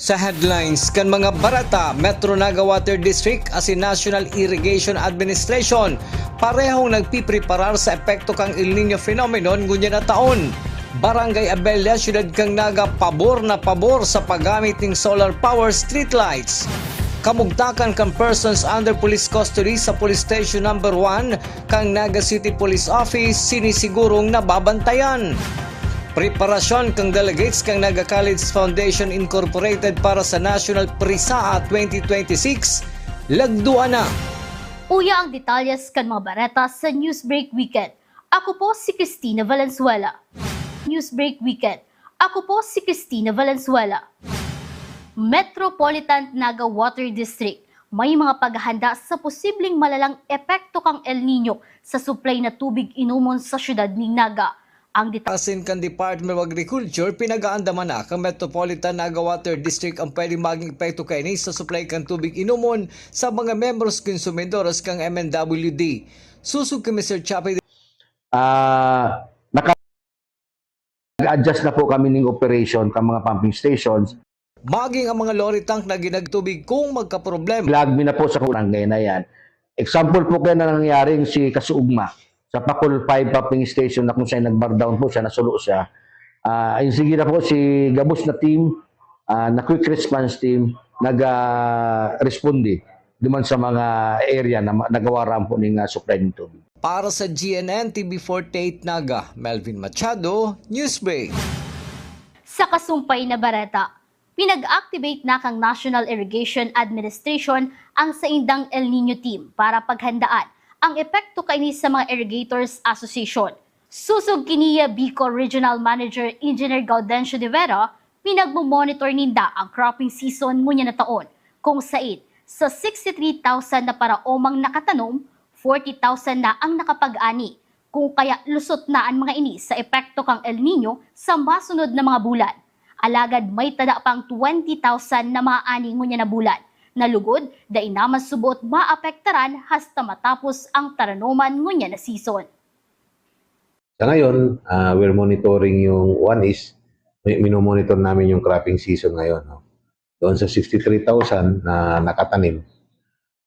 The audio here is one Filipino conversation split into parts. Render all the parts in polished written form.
Sa headlines kan mga barata, Metro Naga Water District as National Irrigation Administration parehong nagpipreparar sa epekto kang El Nino phenomenon ngunya na taon. Barangay Abella, Syudad kang Naga pabor na pabor sa paggamit ng solar power streetlights. Kamugtakan kang persons under police custody sa Police Station No. 1 kang Naga City Police Office sinisigurong nababantayan. Preparasyon kang delegates kang Naga College Foundation Incorporated para sa National PRISAA 2026 lagduan na. Uya ang detalyes kan mga bareta sa Newsbreak Weekend. Ako po si Cristina Valenzuela. Newsbreak Weekend. Ako po si Cristina Valenzuela. Metropolitan Naga Water District. May mga paghahanda sa posibleng malalang epekto kang El Nino sa supply na tubig inuman sa syudad ng Naga. Ang Asin kan Department of Agriculture, pinagaandaman na kang Metropolitan Naga Water District ang pwedeng maging epekto kaini sa supply kang tubig inumon sa mga membros konsumidoras kang MNWD. Susug kami Mr. Chapi. Nag-adjust na po kami ng operation ng mga pumping stations. Maging ang mga lorry tank na ginagtubig kung magkaproblema. Lagmi na po sa barangay na yan. Example po kaya na nangyaring si Kasuugma sa Pakul 5 pumping station na kung saan nag-bar down po siya, nasulo siya. Sige na po si Gabos na team, na quick response team, nag-respondi duman sa mga area na nagawaran po ng supply ng tubig. Para sa GNN TV 48 Naga, Melvin Machado, Newsbreak. Sa kasumpay na bareta, pinag-activate na kang National Irrigation Administration ang saindang El Nino team para paghandaan ang epekto kaini sa mga Irrigators Association. Susog kiniya Bicol Regional Manager Engineer Gaudencio de Vera, pinagmomonitor ninda ang cropping season ngunya na taon, kung saan sa 63,000 na paraomang nakatanom, 40,000 na ang nakapag-ani, kung kaya lusot na ang mga ini sa epekto kang El Nino sa masunod na mga bulan. Alagad may tada pang 20,000 na maaani ngunya na bulan. Nalugod, da inaman subot maapektaran hasta matapos ang taranuman ngunya na season. Sa ngayon, we're monitoring yung minomonitor namin yung cropping season ngayon. No? Doon sa 63,000 na nakatanim,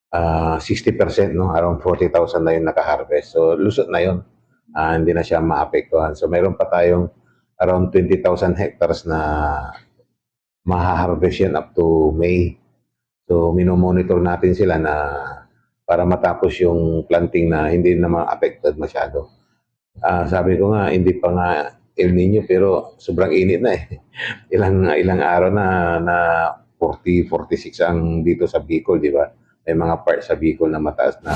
60%, no? Around 40,000 na yung nakaharvest. So, lusot na yun. Hindi na siya maapektuhan. So, mayroon pa tayong around 20,000 hectares na mahaharvest yan up to May. So, minomonitor natin sila na para matapos yung planting na hindi na ma-affected masyado. Sabi ko nga, hindi pa nga El Nino pero sobrang init na eh. Ilang araw na 40, 46 ang dito sa Bicol, di ba? May mga parts sa Bicol na mataas na.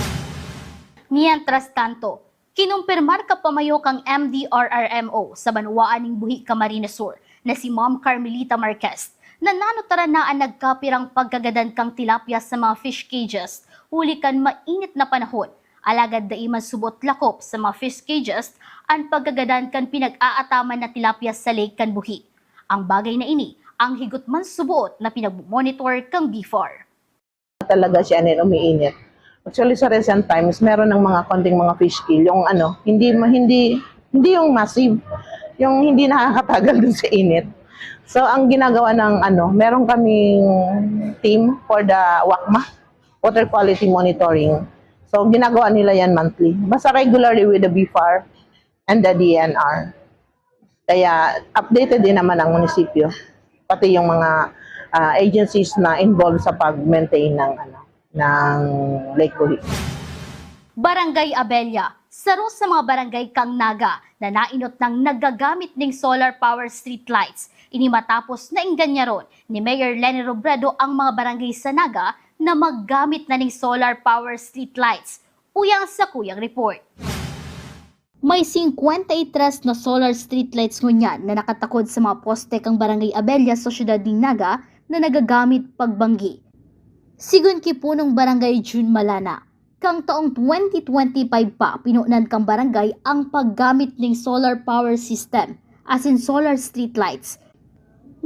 Mientras tanto, kinumpirmar ka pamayo kang MDRRMO sa Banwaan ng Buhi, Camarines Sur na si Ma'am Carmelita Marquez na nanutara na ang nagkapirang pagkagadan kang tilapia sa mga fish cages huli kan mainit na panahon. Alagad daiman subot lakop sa mga fish cages ang pagkagadan kan pinag-aataman na tilapia sa lake kan Buhi. Ang bagay na ini ang higot man subot na pinag-monitor kang BFAR. Talaga siya umiinit. Actually sa recent times meron ng mga konting mga fish kill yung hindi yung massive, yung hindi nakakatagal dun sa init. So ang ginagawa ng meron kaming team for the WACMA, Water Quality Monitoring. So ginagawa nila yan monthly. Basta regularly with the BFAR and the DNR. Kaya updated din naman ang munisipyo, pati yung mga agencies na involved sa pag-maintain ng Lake Buhi. Barangay Abella, saro sa mga barangay kang Naga na nainot ng nagagamit ng solar power streetlights. Ini matapos na inganya ron ni Mayor Lenny Robredo ang mga barangay sa Naga na maggamit na ng solar power streetlights. Uyang sa Kuyang Report. May 53 na solar streetlights ngunyan na nakatakod sa mga poste kang Barangay Abella sa syudad ng Naga na nagagamit pagbanggi. Sigun kipunong Barangay June Malana, kang taong 2025 pa pinunan kang barangay ang paggamit ng solar power system as in solar streetlights.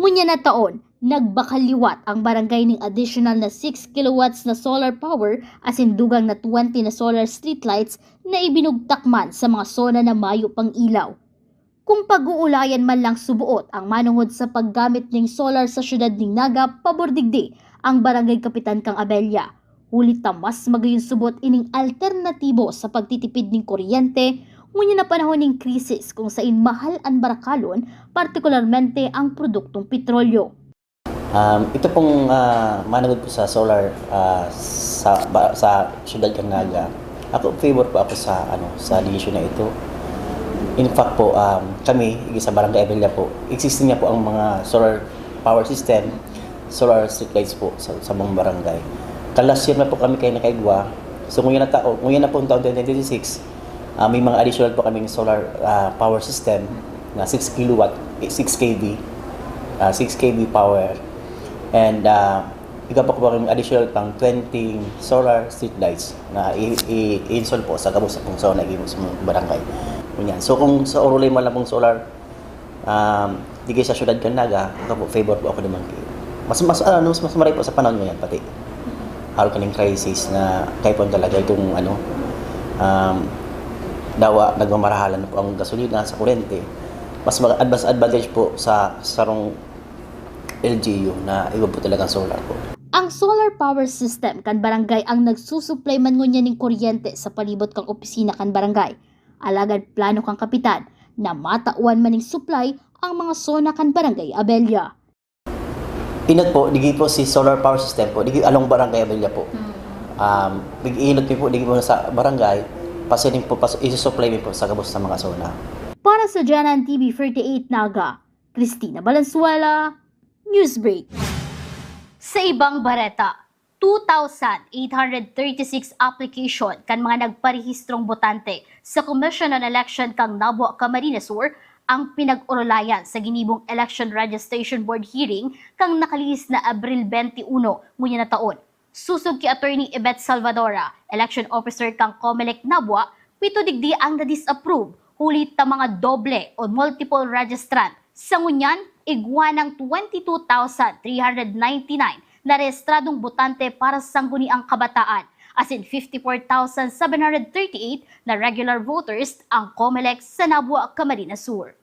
Ngunya na taon, nagbakaliwat ang barangay ng additional na 6 kilowatts na solar power as in dugang na 20 na solar streetlights na ibinugtakman sa mga zona na mayo pang ilaw. Kung pag-uulayan man lang subuot ang manungod sa paggamit ng solar sa syudad ng Naga, pabordigdi ang barangay kapitan kang Abella. Hulit na mas magayon subot ining alternatibo sa pagtitipid ng kuryente, ngunit na panahon ng krisis kung saan mahal ang barakalon, partikularmente ang produktong petrolyo. Ito pong managod po sa solar sa syudad ng Naga. Ako favor po ako sa desisyon na ito. In fact po, kami sa Barangay Abella po, existing niya po ang mga solar power system, solar street lights po sa buong barangay. Last year na po kami kayo nakaigwa. So ngayon na po ang taon 2026, may mga additional po kaming solar power system na 6 kilowatt, 6 kV, 6 kV power. And ikaw po kami additional pang 20 solar street lights na i-install po sa kabus pong zona sa barangay. Yan. So kung sa Orolay man lang pong solar, di kayo sa syudad ng Naga, ako po, favor po ako naman kayo. Mas maray po sa panahon ngayon pati. Halo kaning crisis na kayo po talaga itong nagmamarahalan po ang gasolina sa kurente. Mas advantage po sa sarong LGU na iba po talaga ang solar po. Ang solar power system kan barangay ang nagsusupply man ngunya ning kuryente sa palibot kang opisina kan barangay. Alagad plano kang kapitan na matauan maning supply ang mga zona kan barangay Abella. Inot po, digi po si solar power system po, digi along barangay Abella po. Inot po, digi po sa barangay, pasining po, isusupply po sa kabos sa mga zona. Para sa Janan TV 48 Naga, Cristina Valenzuela, Newsbreak. Sa ibang bareta, 2,836 application kan mga nagparehistrong botante sa Commission on Election kang Nabua, Camarines Sur ang pinag-urulayan sa ginibong Election Registration Board hearing kang nakalihis na Abril 21 ngunya na taon. Susog ki Attorney Yvette Salvadora, Election Officer kang Comelec Nabua, 7 digdi ang na-disapprove hulit ta mga doble o multiple registrant. Sa ngunyan, igwa ng 22,399 na rehistradong botante para sa sangguniang kabataan, as in 54,738 na regular voters ang COMELEC sa Nabua, Camarines Sur.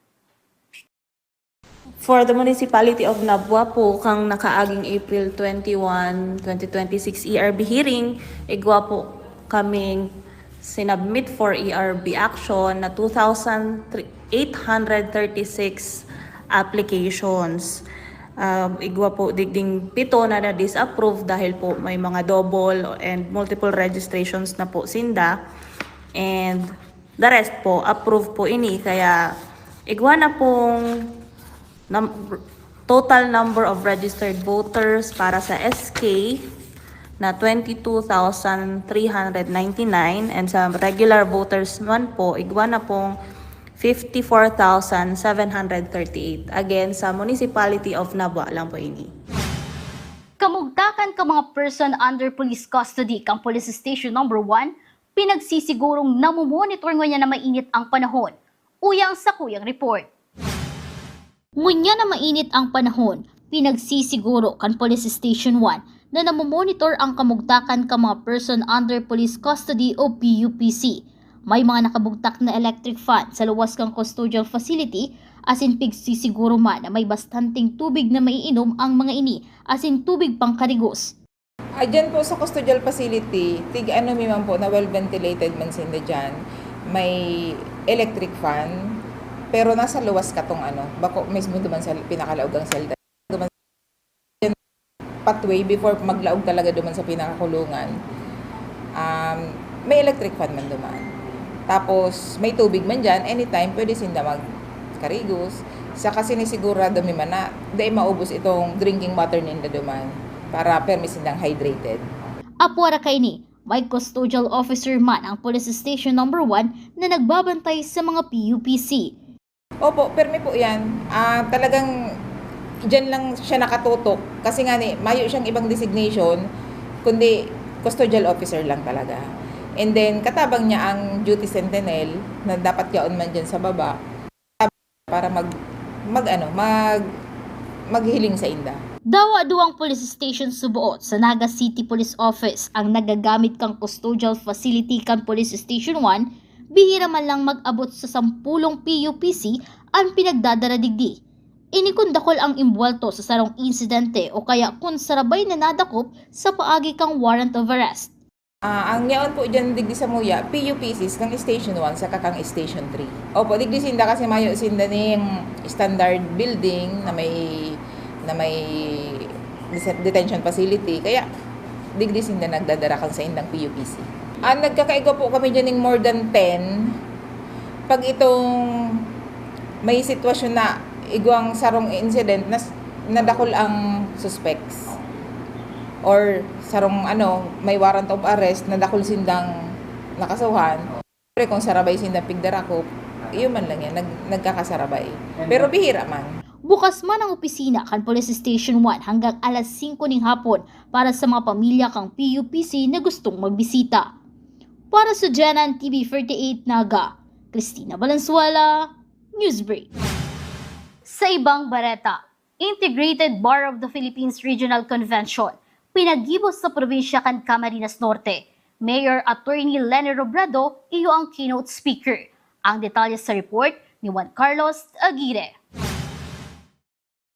For the Municipality of Nabua po, kang nakaaging April 21, 2026 ERB hearing, igwa po kaming sinubmit for ERB action na 2,836 applications. Igwa po digding 7 na na-disapprove dahil po may mga double and multiple registrations na po sinda. And the rest po, approve po ini. Kaya igwa na pong total number of registered voters para sa SK na 22,399 and sa regular voters man po, igwa na pong 54,738. Again, sa Municipality of Nabua lang po ini. Kamugtakan ka mga person under police custody kang Police Station No. 1, pinagsisigurong namumonitor nga na mainit ang panahon. Uyang sa kuyang report. Ngunya na mainit ang panahon, pinagsisiguro kan Police Station 1 na namumonitor ang kamugtakan ka mga person under police custody o PUPC. May mga nakabugtak na electric fan sa luwas kang custodial facility, as in pigsisiguro man na may bastanting tubig na maiinom ang mga ini, as in tubig pangkarigos. Dyan po sa custodial facility, may man po na well-ventilated man sinda dyan. May electric fan, pero nasa luwas ka tong bako mismo duman sa pinakalaogang selda. Pathway before maglaog talaga duman sa pinakakulungan. May electric fan man duman. Tapos, may tubig man dyan, anytime pwede sinda magkarigos. Saka sinisigurado mi man na dahil maubos itong drinking water ninda duman para permis sindang hydrated. Apwara kay ni, may custodial officer man ang Police Station No. 1 na nagbabantay sa mga PUPC. Opo, permi po yan. Talagang dyan lang siya nakatutok kasi nga mayo siyang ibang designation kundi custodial officer lang talaga. And then, katabang niya ang duty sentinel na dapat yaon man dyan sa baba para maghiling sa inda. Dawa duwang police station subuot sa Naga City Police Office ang nagagamit kang custodial facility kan Police Station 1, bihira man lang mag-abot sa 10 PUPC ang pinagdadaradigdi. Inikundakol ang imbwelto sa sarong insidente o kaya kung sarabay na nadakop sa paagi kang warrant of arrest. Ang yaon po dyan digdi sa Muya, PUPCs kang Station 1 sa kakang Station 3. Opo, digdi sinda kasi mayo sinda ni standard building na may detention facility. Kaya digdi sinda nagdadarakan sa indang PUPC. Nagkakaigo po kami dyan ng more than 10. Pag itong may sitwasyon na igwang sarong incident na nadakol ang suspects or sarong may warrant of arrest nadakol sindang nakasuhan. Pero kung sarabay sindang pigdarakop, iyon man lang yan, nagkakasarabay. Pero bihira man. Bukas man ang opisina kan Police Station 1 hanggang alas 5 ng hapon para sa mga pamilya kang PUPC na gustong magbisita. Para sa Janan TV 48 Naga, Cristina Valenzuela, Newsbreak. Sa ibang bareta, Integrated Bar of the Philippines Regional Convention, pinagibos sa probinsya kan Camarines Norte. Mayor Attorney Leni Robredo, iyo ang keynote speaker. Ang detalye sa report ni Juan Carlos Aguirre.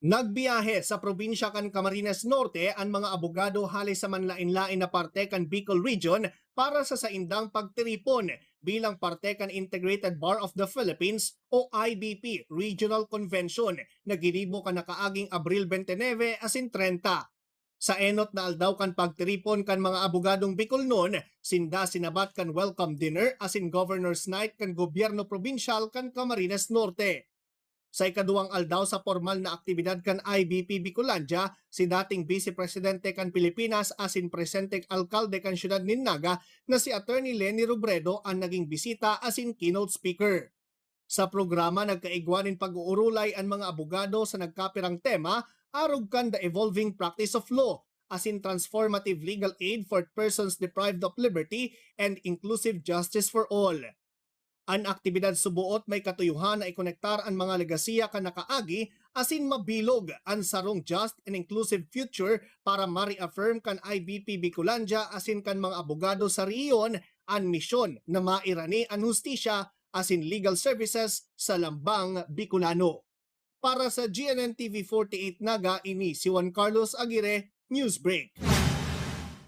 Nagbiyahe sa probinsya kan Camarines Norte ang mga abogado hali sa manlain-lain na parte kan Bicol Region para sa saindang pagtiripon bilang parte kan Integrated Bar of the Philippines o IBP Regional Convention na ginibo kan nakaaging Abril 29 asin 30. Sa enot na aldaw kan pagtiripon kan mga abogadong Bicol noon, sinda sinabat kan welcome dinner asin Governor's Night kan Gobyerno Provincial kan Camarines Norte. Sa ikaduwang aldaw sa formal na aktibidad kan IBP Bicolandia, si dating Vice Presidente kan Pilipinas asin presenteng alkalde kan siyudad nin Naga na si Attorney Leni Robredo ang naging bisita asin keynote speaker. Sa programa nagkaigwanin pag-uurulay ang mga abogado sa nagkapirang tema arog kan the evolving practice of law asin transformative legal aid for persons deprived of liberty and inclusive justice for all. Ang aktibidad subuot may katuyuhan na ikonektar ang mga legasiya kan nakaagi asin mabilog ang sarong just and inclusive future para ma-reaffirm kan IBP Bicolandia asin kan mga abogado sa riyon ang misyon na mairani ang hustisya asin legal services sa lambang Bicolano. Para sa GNN TV 48 Naga, ini si Juan Carlos Aguirre, Newsbreak.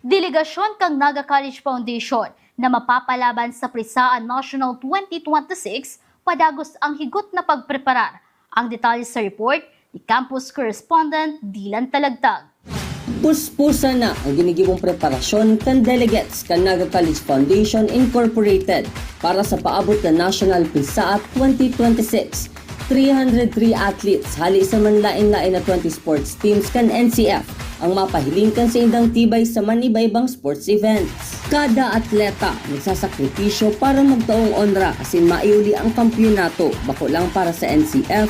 Delegasyon kang Naga College Foundation na mapapalaban sa Prisaan National 2026, padagos ang higot na pagpreparar. Ang detalye sa report ni Campus Correspondent Dylan Talagtag. Puspusa na ang ginigibong preparasyon kan delegates kan Naga College Foundation Incorporated para sa paabot na National Prisaat 2026. 303 athletes hali sa manlain-lain na 20 sports teams kan NCF ang mapahilingkan sa indang tibay sa manibaybang sports events. Kada atleta nagsasakripisyo para magtaong onra asin maiuli ang kampyonato bako lang para sa NCF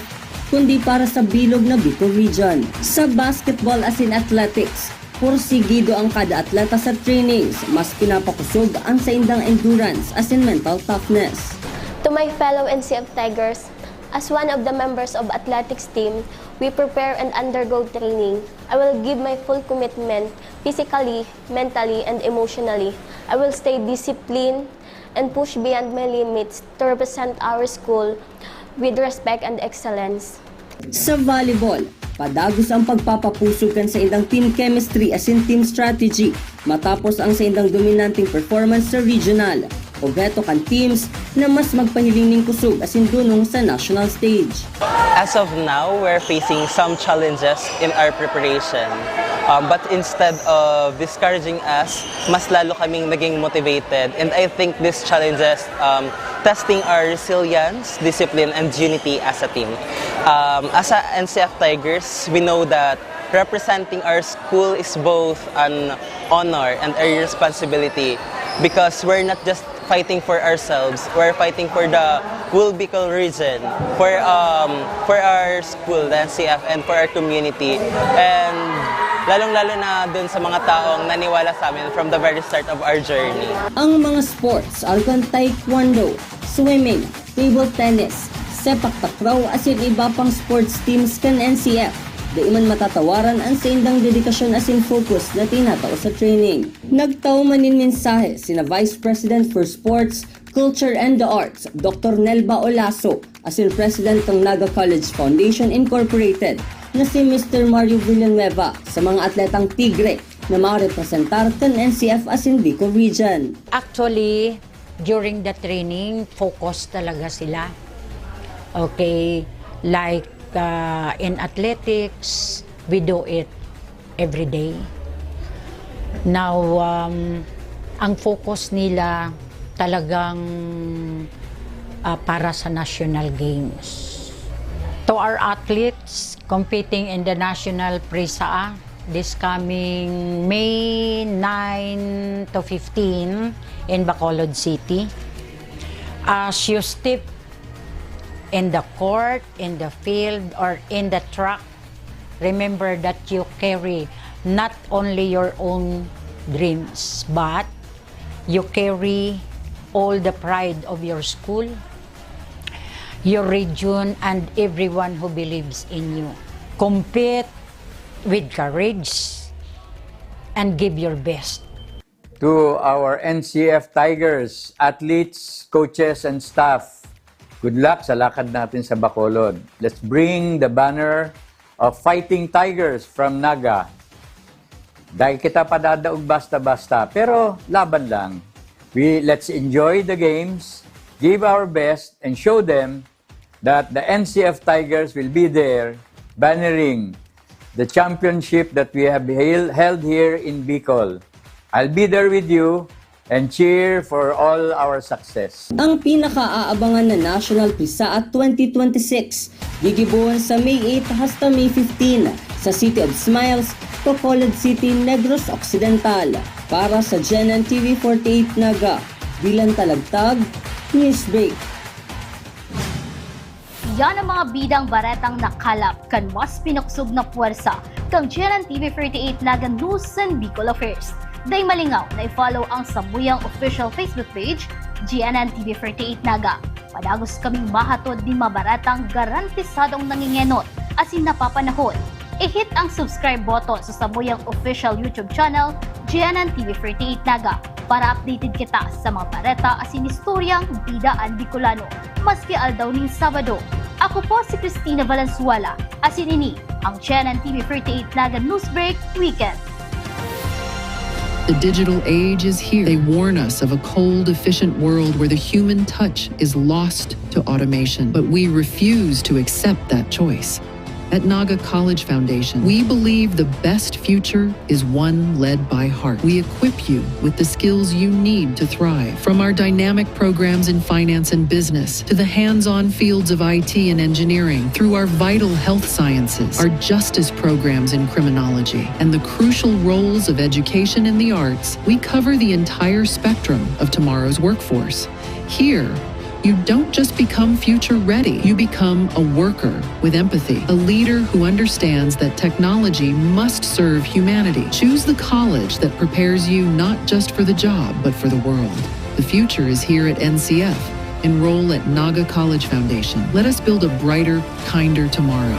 kundi para sa bilog na Bicol Region. Sa basketball asin athletics, porsigido ang kada atleta sa trainings, mas pinapakusog ang sa indang endurance asin mental toughness. To my fellow NCF Tigers, as one of the members of athletics team, we prepare and undergo training. I will give my full commitment physically, mentally, and emotionally. I will stay disciplined and push beyond my limits to represent our school with respect and excellence. Sa volleyball, padagos ang pagpapapusog kan sa indang team chemistry asin team strategy matapos ang sa indang dominanting performance sa regional. O beto kan teams na mas magpahiling ning kusog asin dunong sa national stage. As of now, we're facing some challenges in our preparation. But instead of discouraging us, mas lalo kaming naging motivated. And I think these challenges testing our resilience, discipline, and unity as a team. As a NCF Tigers, we know that representing our school is both an honor and a responsibility because we're not just fighting for ourselves, we're fighting for the whole Bicol region, for our school, the NCF, and for our community. And lalong-lalo na dun sa mga taong naniwala sa amin from the very start of our journey. Ang mga sports alkan taekwondo, swimming, table tennis, sepak takraw asin iba pang sports teams kan NCF. Di man matatawaran ang sa indang dedikasyon asin focus na tinatao sa training. Nagtao manin mensahe sina Vice President for Sports, Culture and the Arts, Dr. Nelba Olaso, asin President ng Naga College Foundation Incorporated na si Mr. Mario Villanueva sa mga atletang Tigre na marepresentar kan NCF asin Bicol Region. Actually, during the training, focus talaga sila. Okay, like in athletics, we do it every day. Now, ang focus nila talagang para sa national games. To our athletes competing in the national PRISA this coming May 9 to 15 in Bacolod City. As you step in the court, in the field, or in the track, remember that you carry not only your own dreams, but you carry all the pride of your school, your region, and everyone who believes in you. Compete with courage and give your best. To our NCF Tigers, athletes, coaches, and staff, good luck sa lakad natin sa Bacolod. Let's bring the banner of Fighting Tigers from Naga. Dahil kita padadaog basta-basta, pero laban lang. Let's enjoy the games, give our best, and show them that the NCF Tigers will be there bannering the championship that we have held here in Bicol. I'll be there with you and cheer for all our success. Ang pinaka-aabangan na National PISA 2026 gigibuan sa May 8 hasta May 15 sa City of Smiles, Bacolod City, Negros Occidental. Para sa GNN TV 48 Naga, Bilan Talagtag, Newsbreak. Yan ang mga bidang baretang nakalap kan mas pinuksog na puwersa kang GNN TV 48 Naga News and Bicol Affairs. Day malingaw na i-follow ang Samuyang official Facebook page, GNN TV 48 Naga. Padagos kaming mahatod di mabaratang garantisadong nangingenot asin napapanahon. I-hit ang subscribe button sa Samuyang official YouTube channel, GNN TV 48 Naga, para updated kita sa mga bareta asin istoryang bidaan Bicolano, maski aldaw ning Sabado. Ako po si Cristina Valenzuela, asin ini ang GNN TV 48 Naga Newsbreak Weekend. The digital age is here. They warn us of a cold, efficient world where the human touch is lost to automation. But we refuse to accept that choice. At Naga College Foundation, we believe the best future is one led by heart. We equip you with the skills you need to thrive. From our dynamic programs in finance and business, to the hands-on fields of IT and engineering, through our vital health sciences, our justice programs in criminology, and the crucial roles of education in the arts, we cover the entire spectrum of tomorrow's workforce. Here, you don't just become future ready, you become a worker with empathy, a leader who understands that technology must serve humanity. Choose the college that prepares you not just for the job, but for the world. The future is here at NCF. Enroll at Naga College Foundation. Let us build a brighter, kinder tomorrow.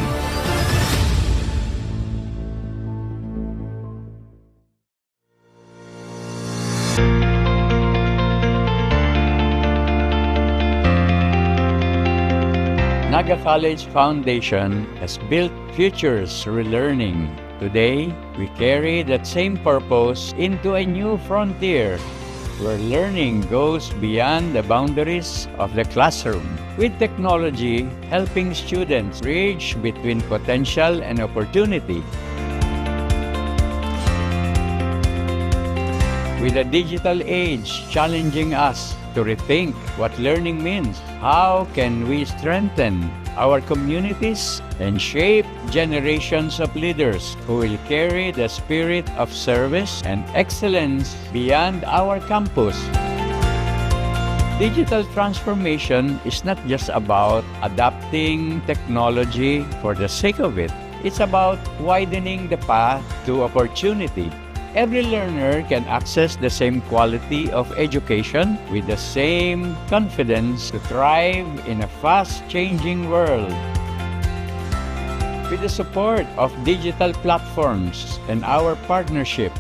Naga College Foundation has built futures through learning. Today, we carry that same purpose into a new frontier where learning goes beyond the boundaries of the classroom, with technology helping students bridge between potential and opportunity. With the digital age challenging us to rethink what learning means, how can we strengthen our communities and shape generations of leaders who will carry the spirit of service and excellence beyond our campus? Digital transformation is not just about adopting technology for the sake of it. It's about widening the path to opportunity. Every learner can access the same quality of education with the same confidence to thrive in a fast-changing world. With the support of digital platforms and our partnership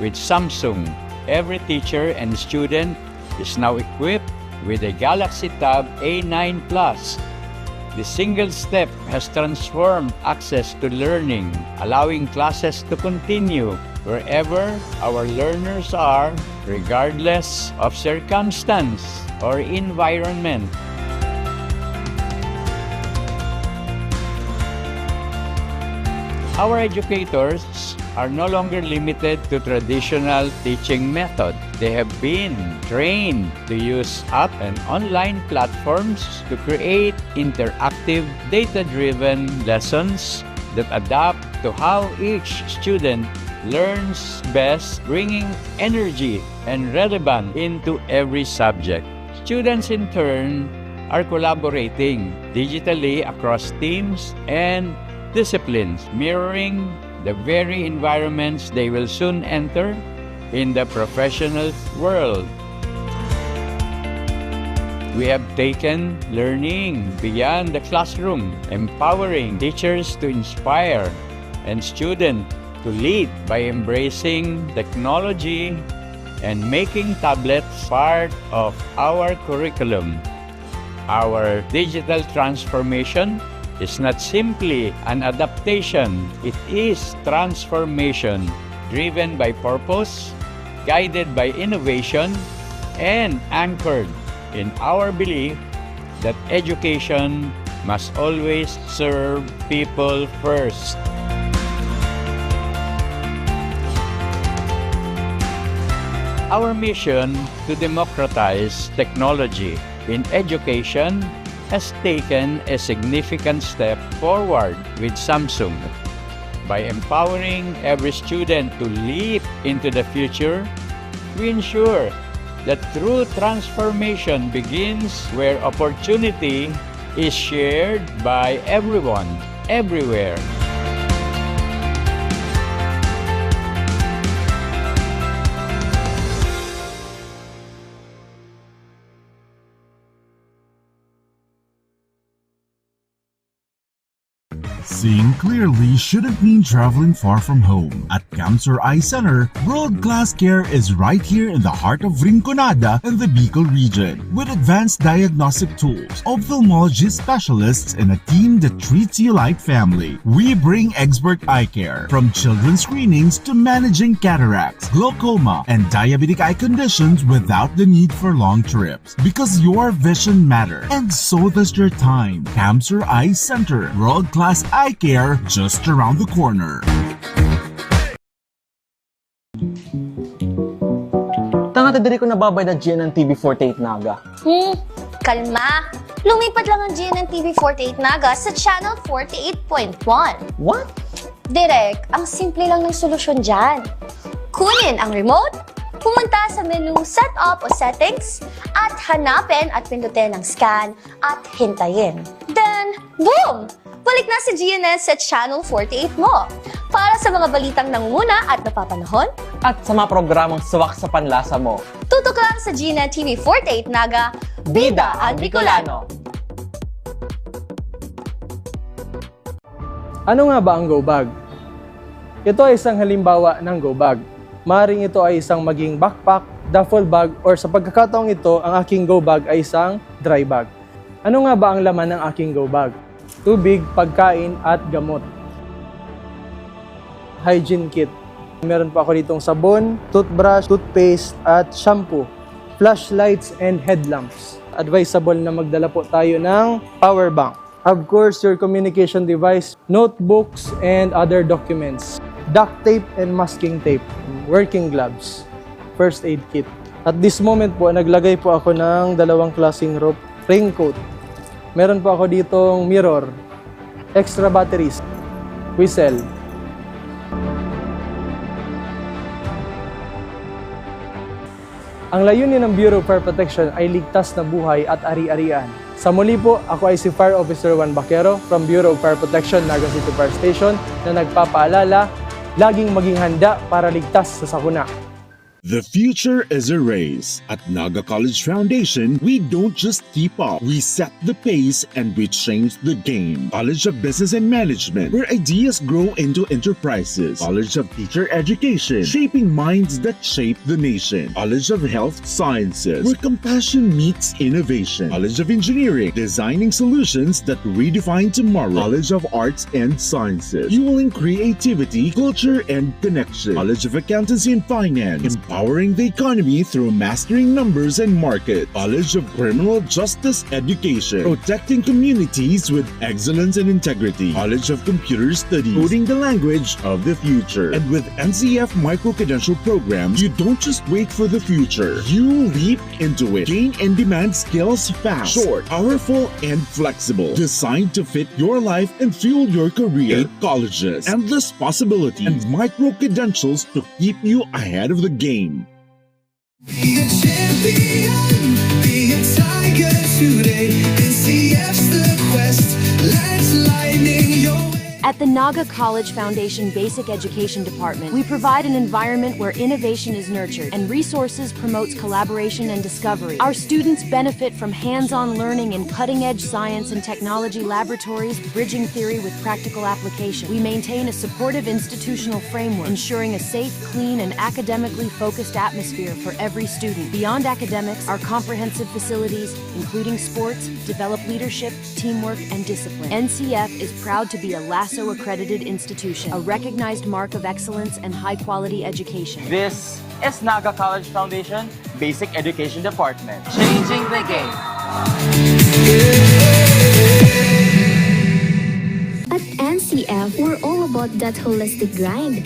with Samsung, every teacher and student is now equipped with a Galaxy Tab A9 Plus, The single step has transformed access to learning, allowing classes to continue wherever our learners are, regardless of circumstance or environment. Our educators are no longer limited to traditional teaching method. They have been trained to use app and online platforms to create interactive, data-driven lessons that adapt to how each student learns best, bringing energy and relevance into every subject. Students in turn are collaborating digitally across teams and disciplines, mirroring the very environments they will soon enter in the professional world. We have taken learning beyond the classroom, empowering teachers to inspire and students to lead by embracing technology and making tablets part of our curriculum. Our digital transformation is not simply an adaptation, it is transformation driven by purpose, guided by innovation, and anchored in our belief that education must always serve people first. Our mission to democratize technology in education has taken a significant step forward with Samsung. By empowering every student to leap into the future, we ensure that true transformation begins where opportunity is shared by everyone, everywhere. Seeing clearly shouldn't mean traveling far from home. At Camsur Eye Center, world-class care is right here in the heart of Rinconada and the Bicol region. With advanced diagnostic tools, ophthalmology specialists, and a team that treats you like family, we bring expert eye care. From children's screenings to managing cataracts, glaucoma, and diabetic eye conditions without the need for long trips. Because your vision matters, and so does your time. Camsur Eye Center, world-class eye care just around the corner. Tanga ta diri ko nababay na GNN TV48 Naga. Kalma. Lumipat lang ang GNN TV48 Naga sa channel 48.1. What? Direk, ang simple lang ng solusyon dyan. Kunin ang remote, pumunta sa menu Setup o Settings, at hanapin at pindutin ang Scan at hintayin. Then, boom! Balik na si GNN sa Channel 48 mo. Para sa mga balitang nangunguna at napapanahon, at sa mga programang swak sa panlasa mo. Tutok lang sa GNN TV 48 Naga, Bida ang Bicolano. Ano nga ba ang go bag? Ito ay isang halimbawa ng go bag. Maring ito ay isang maging backpack, duffel bag, or sa pagkakataong ito, ang aking go bag ay isang dry bag. Ano nga ba ang laman ng aking go bag? Tubig, pagkain, at gamot. Hygiene kit. Meron pa ako ditong sabon, toothbrush, toothpaste, at shampoo. Flashlights and headlamps. Advisable na magdala po tayo ng power bank. Of course, your communication device, notebooks, and other documents. Duct tape and masking tape. Working gloves. First aid kit. At this moment po, naglagay po ako ng dalawang klaseng rope. Raincoat. Meron po ako ditong mirror. Extra batteries. Whistle. Ang layunin ng Bureau of Fire Protection ay ligtas na buhay at ari-arian. Sa muli po, ako ay si Fire Officer Juan Baquero from Bureau of Fire Protection, Naga City Fire Station na nagpapaalala, laging maging handa para ligtas sa sakuna. The future is a race. At Naga College Foundation, we don't just keep up, we set the pace and we change the game. College of Business and Management, where ideas grow into enterprises. College of Teacher Education, shaping minds that shape the nation. College of Health Sciences, where compassion meets innovation. College of Engineering, designing solutions that redefine tomorrow. College of Arts and Sciences, fueling creativity, culture, and connection. College of Accountancy and Finance, empowering the economy through mastering numbers and market. College of Criminal Justice Education, protecting communities with excellence and integrity. College of Computer Studies, coding the language of the future. And with NCF micro-credential programs, you don't just wait for the future, you leap into it. Gain and demand skills fast, short, powerful, and flexible. Designed to fit your life and fuel your career. 8 colleges, endless possibilities, and micro-credentials to keep you ahead of the game. Be a champion, be a tiger today. NCF's the quest, let's lightning your way. At the Naga College Foundation Basic Education Department, we provide an environment where innovation is nurtured and resources promotes collaboration and discovery. Our students benefit from hands-on learning in cutting-edge science and technology laboratories, bridging theory with practical application. We maintain a supportive institutional framework, ensuring a safe, clean, and academically focused atmosphere for every student. Beyond academics, our comprehensive facilities, including sports, develop leadership, teamwork, and discipline. NCF is proud to be a LASSO accredited institution, a recognized mark of excellence and high-quality education. This is Naga College Foundation Basic Education Department. Changing the game. At NCF, we're all about that holistic grind.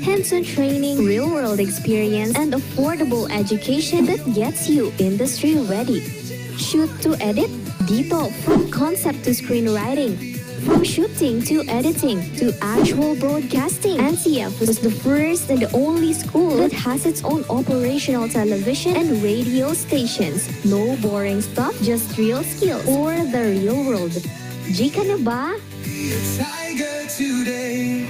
Hands-on training, real-world experience, and affordable education that gets you industry ready. Shoot to edit, dito from concept to screenwriting. From shooting to editing to actual broadcasting, NCF was the first and the only school that has its own operational television and radio stations. No boring stuff, just real skills or the real world. G ka na ba? Be a tiger today.